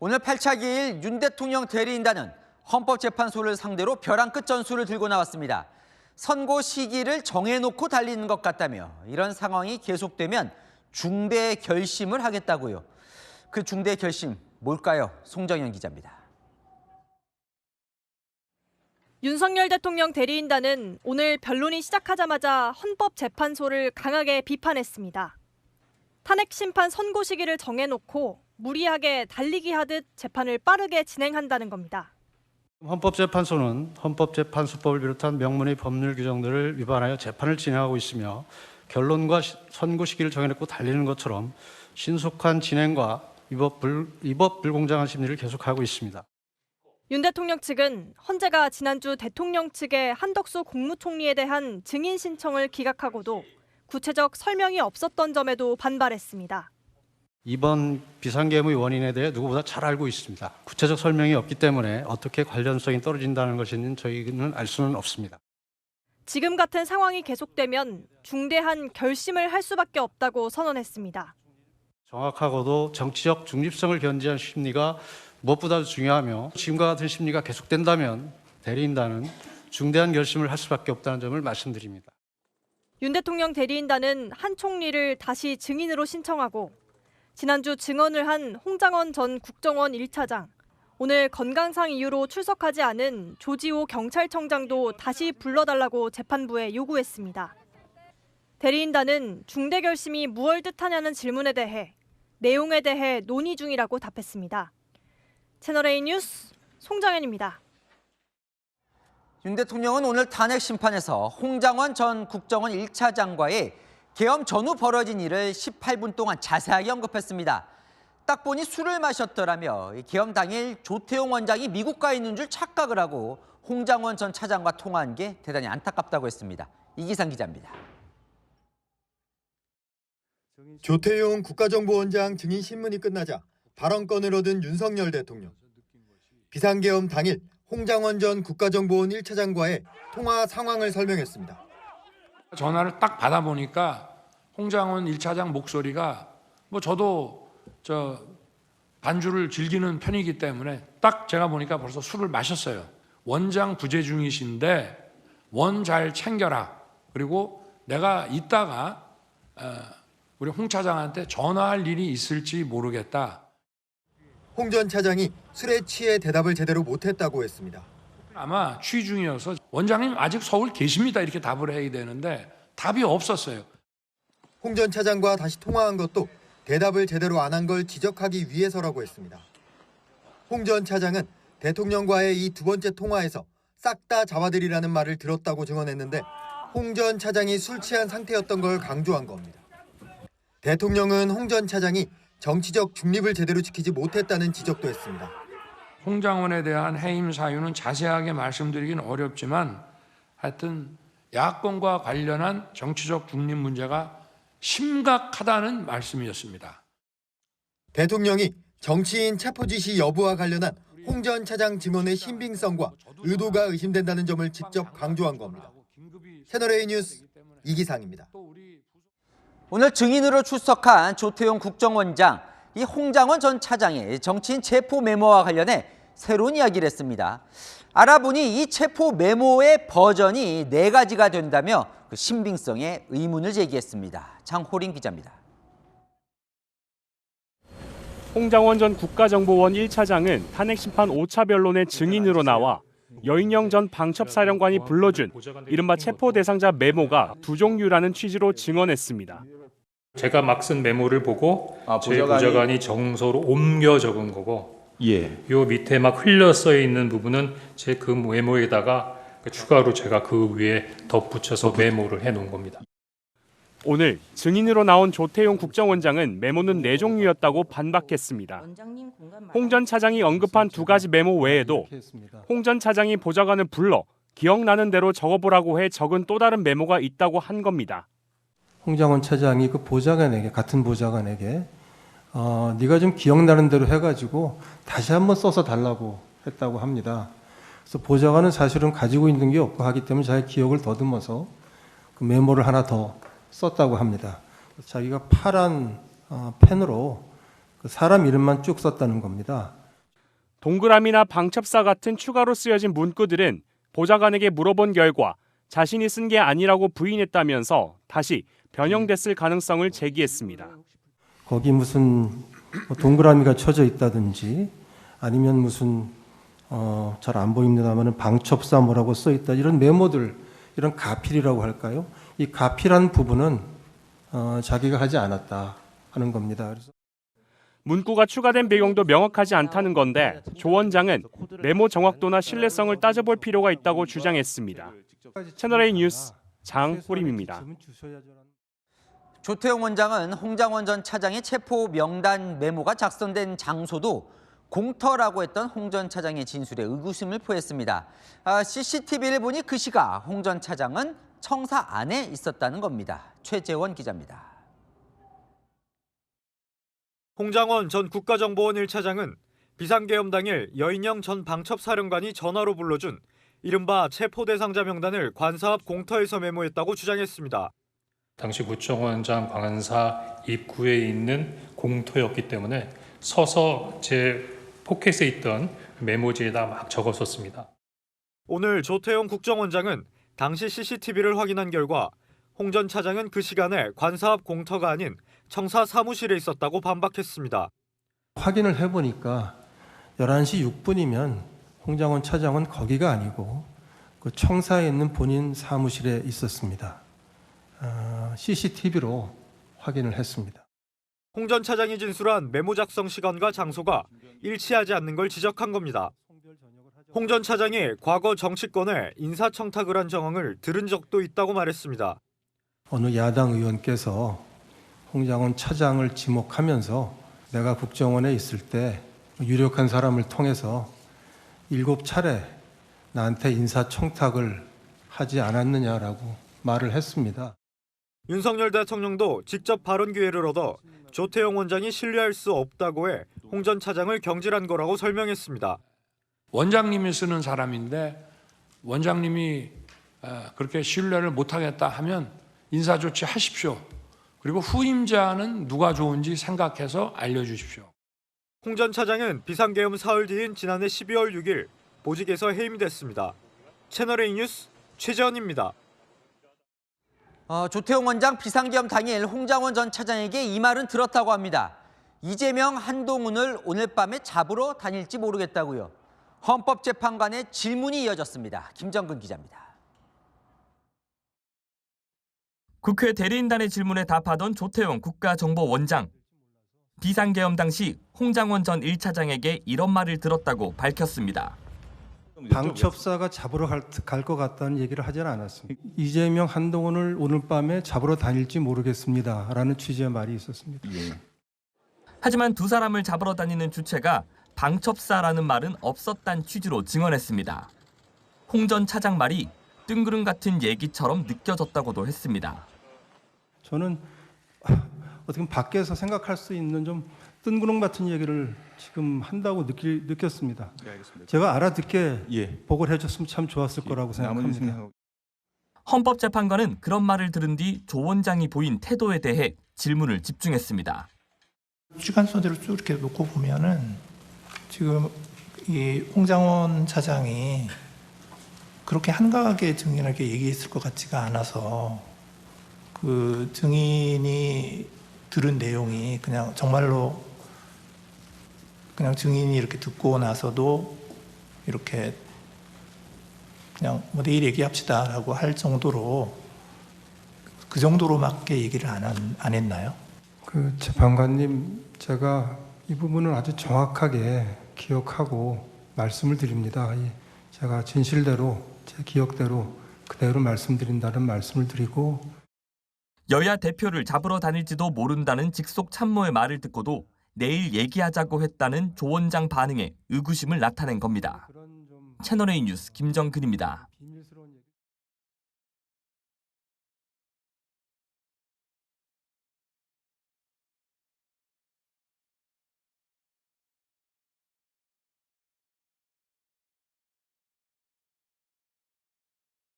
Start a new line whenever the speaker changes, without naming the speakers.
오늘 8차 기일 윤 대통령 대리인단은 헌법재판소를 상대로 벼랑 끝 전술을 들고 나왔습니다. 선고 시기를 정해놓고 달리는 것 같다며 이런 상황이 계속되면 중대 결심을 하겠다고요. 그 중대 결심 뭘까요? 송정현 기자입니다.
윤석열 대통령 대리인단은 오늘 변론이 시작하자마자 헌법재판소를 강하게 비판했습니다. 탄핵 심판 선고 시기를 정해놓고 무리하게 달리기 하듯 재판을 빠르게 진행한다는 겁니다.
헌법재판소는 헌법재판소법을 비롯한 명문의 법률 규정들을 위반하여 재판을 진행하고 있으며 결론과 선고 시기를 정해놓고 달리는 것처럼 신속한 진행과 위법 불공정한 심리를 계속하고 있습니다.
윤 대통령 측은 헌재가 지난주 대통령 측의 한덕수 국무총리에 대한 증인 신청을 기각하고도 구체적 설명이 없었던 점에도 반발했습니다.
이번 비상계엄의 원인에 대해 누구보다 잘 알고 있습니다. 구체적 설명이 없기 때문에 어떻게 관련성이 떨어진다는 것인지는 저희는 알 수는 없습니다.
지금 같은 상황이 계속되면 중대한 결심을 할 수밖에 없다고 선언했습니다.
정확하고도 정치적 중립성을 견지한 심리가 무엇보다도 중요하며 지금과 같은 심리가 계속된다면 대리인단은 중대한 결심을 할 수밖에 없다는 점을 말씀드립니다.
윤 대통령 대리인단은 한 총리를 다시 증인으로 신청하고 지난주 증언을 한 홍장원 전 국정원 1차장, 오늘 건강상 이유로 출석하지 않은 조지호 경찰청장도 다시 불러달라고 재판부에 요구했습니다. 대리인단은 중대 결심이 무얼 뜻하냐는 질문에 대해 내용에 대해 논의 중이라고 답했습니다. 채널A 뉴스 송정현입니다.
윤 대통령은 오늘 탄핵 심판에서 홍장원 전 국정원 1차장과의 계엄 전후 벌어진 일을 18분 동안 자세하게 언급했습니다. 딱 보니 술을 마셨더라며 계엄 당일 조태용 원장이 미국 가 있는 줄 착각을 하고 홍장원 전 차장과 통화한 게 대단히 안타깝다고 했습니다. 이기상 기자입니다.
조태용 국가정보원장 증인 신문이 끝나자 발언권을 얻은 윤석열 대통령. 비상계엄 당일 홍장원 전 국가정보원 1차장과의 통화 상황을 설명했습니다.
전화를 딱 받아보니까 홍장원 1차장 목소리가 저도 반주를 즐기는 편이기 때문에 딱 제가 보니까 벌써 술을 마셨어요. 원장 부재 중이신데 원 잘 챙겨라. 그리고 내가 이따가 우리 홍 차장한테 전화할 일이 있을지 모르겠다.
홍 전 차장이 술에 취해 대답을 제대로 못했다고 했습니다.
아마 취 중이어서 원장님 아직 서울 계십니다 이렇게 답을 해야 되는데 답이 없었어요.
홍 전 차장과 다시 통화한 것도 대답을 제대로 안 한 걸 지적하기 위해서라고 했습니다. 홍 전 차장은 대통령과의 이 두 번째 통화에서 싹 다 잡아들이라는 말을 들었다고 증언했는데 홍 전 차장이 술 취한 상태였던 걸 강조한 겁니다. 대통령은 홍 전 차장이 정치적 중립을 제대로 지키지 못했다는 지적도 했습니다.
홍장원에 대한 해임 사유는 자세하게 말씀드리긴 어렵지만 하여튼 야권과 관련한 정치적 중립 문제가 심각하다는 말씀이었습니다.
대통령이 정치인 체포 지시 여부와 관련한 홍 전 차장 증언의 신빙성과 의도가 의심된다는 점을 직접 강조한 겁니다. 채널A 뉴스 이기상입니다.
오늘 증인으로 출석한 조태용 국정원장, 이 홍장원 전 차장의 정치인 체포 메모와 관련해 새로운 이야기를 했습니다. 알아보니 이 체포 메모의 버전이 4가지가 된다며 그 신빙성에 의문을 제기했습니다. 장호림 기자입니다.
홍장원 전 국가정보원 1차장은 탄핵심판 5차 변론의 증인으로 나와 여인영 전 방첩사령관이 불러준 이른바 체포 대상자 메모가 두 종류라는 취지로 증언했습니다.
제가 막 쓴 메모를 보고 제 보좌관이 정서로 옮겨 적은 거고 요 밑에 막 흘려 써 있는 부분은 제 그 메모에다가 추가로 제가 그 위에 덧붙여서 메모를 해놓은 겁니다.
오늘 증인으로 나온 조태용 국정원장은 메모는 4종류였다고 반박했습니다. 홍 전 차장이 언급한 2가지 메모 외에도 홍 전 차장이 보좌관을 불러 기억나는 대로 적어보라고 해 적은 또 다른 메모가 있다고 한 겁니다.
홍장원 차장이 그 보좌관에게, 같은 보좌관에게 네가 좀 기억나는 대로 해가지고 다시 한번 써서 달라고 했다고 합니다. 그래서 보좌관은 사실은 가지고 있는 게 없고 하기 때문에 자기 기억을 더듬어서 그 메모를 하나 더 썼다고 합니다. 자기가 파란 펜으로 그 사람 이름만 쭉 썼다는 겁니다.
동그라미나 방첩사 같은 추가로 쓰여진 문구들은 보좌관에게 물어본 결과 자신이 쓴 게 아니라고 부인했다면서 다시 변형됐을 가능성을 제기했습니다.
거기 무슨 동그라미가 쳐져 있다든지 아니면 무슨 잘 안 보입니다만은 방첩사 뭐라고 써 있다 이런 메모들 이런 가필이라고 할까요? 이 가필한 부분은 자기가 하지 않았다 하는 겁니다. 그래서
문구가 추가된 배경도 명확하지 않다는 건데 조 원장은 메모 정확도나 신뢰성을 따져볼 필요가 있다고 주장했습니다. 채널A 뉴스 장호림입니다.
조태용 원장은 홍장원 전 차장의 체포 명단 메모가 작성된 장소도 공터라고 했던 홍 전 차장의 진술에 의구심을 표했습니다. CCTV를 보니 그 시각 홍 전 차장은 청사 안에 있었다는 겁니다. 최재원 기자입니다.
홍장원 전 국가정보원 1차장은 비상계엄 당일 여인영 전 방첩사령관이 전화로 불러준 이른바 체포대상자 명단을 관사 앞 공터에서 메모했다고 주장했습니다.
당시 구청원장 관사 입구에 있는 공터였기 때문에 서서 제 포켓에 있던 메모지에다 막 적었었습니다.
오늘 조태용 국정원장은 당시 CCTV를 확인한 결과 홍 전 차장은 그 시간에 관사 앞 공터가 아닌 청사 사무실에 있었다고 반박했습니다.
확인을 해보니까 11시 6분이면 홍장원 차장은 거기가 아니고 그 청사에 있는 본인 사무실에 있었습니다. CCTV로 확인을 했습니다.
홍 전 차장이 진술한 메모 작성 시간과 장소가 일치하지 않는 걸 지적한 겁니다. 홍 전 차장이 과거 정치권에 인사청탁을 한 정황을 들은 적도 있다고 말했습니다.
어느 야당 의원께서 홍장원 차장을 지목하면서 내가 국정원에 있을 때 유력한 사람을 통해서 7차례 나한테 인사청탁을 하지 않았느냐라고 말을 했습니다.
윤석열 대통령도 직접 발언 기회를 얻어 조태용 원장이 신뢰할 수 없다고 해 홍 전 차장을 경질한 거라고 설명했습니다.
원장님이 쓰는 사람인데 원장님이 그렇게 신뢰를 못하겠다 하면 인사조치 하십시오. 그리고 후임자는 누가 좋은지 생각해서 알려주십시오.
홍 전 차장은 비상계엄 사흘 뒤인 지난해 12월 6일 보직에서 해임됐습니다. 채널A 뉴스 최재원입니다.
조태용 원장 비상계엄 당일 홍장원 전 차장에게 이 말은 들었다고 합니다. 이재명, 한동훈을 오늘 밤에 잡으러 다닐지 모르겠다고요. 헌법재판관의 질문이 이어졌습니다. 김정근 기자입니다.
국회 대리인단의 질문에 답하던 조태용 국가정보원장. 비상계엄 당시 홍장원 전 1차장에게 이런 말을 들었다고 밝혔습니다.
방첩사가 잡으러 갈 것 같다는 얘기를 하지는 않았습니다. 이재명, 한동훈을 오늘 밤에 잡으러 다닐지 모르겠습니다. 라는 취지의 말이 있었습니다.
하지만 두 사람을 잡으러 다니는 주체가 방첩사라는 말은 없었단 취지로 증언했습니다. 홍 전 차장 말이 뜬구름 같은 얘기처럼 느껴졌다고도 했습니다.
저는 어떻게 보면 밖에서 생각할 수 있는 좀 뜬구름 같은 얘기를 지금 한다고 느꼈습니다.
네, 알겠습니다.
제가 알아듣게 보고를 해줬으면 참 좋았을 거라고 생각합니다.
헌법재판관은 그런 말을 들은 뒤 조 원장이 보인 태도에 대해 질문을 집중했습니다.
시간선대로 쭉 이렇게 놓고 보면은 지금 이 홍장원 차장이 그렇게 한가하게 증인에게 얘기했을 것 같지가 않아서 그 증인이 들은 내용이 그냥 정말로 그냥 증인이 이렇게 듣고 나서도 이렇게 그냥 뭐 내일 얘기합시다라고 할 정도로 그 정도로밖에 얘기를 안 했나요?
그 재판관님, 제가 이 부분을 아주 정확하게 기억하고 말씀을 드립니다. 제가 진실대로 제 기억대로 그대로 말씀드린다는 말씀을 드리고,
여야 대표를 잡으러 다닐지도 모른다는 직속 참모의 말을 듣고도 내일 얘기하자고 했다는 조 원장 반응에 의구심을 나타낸 겁니다. 채널A 뉴스 김정근입니다.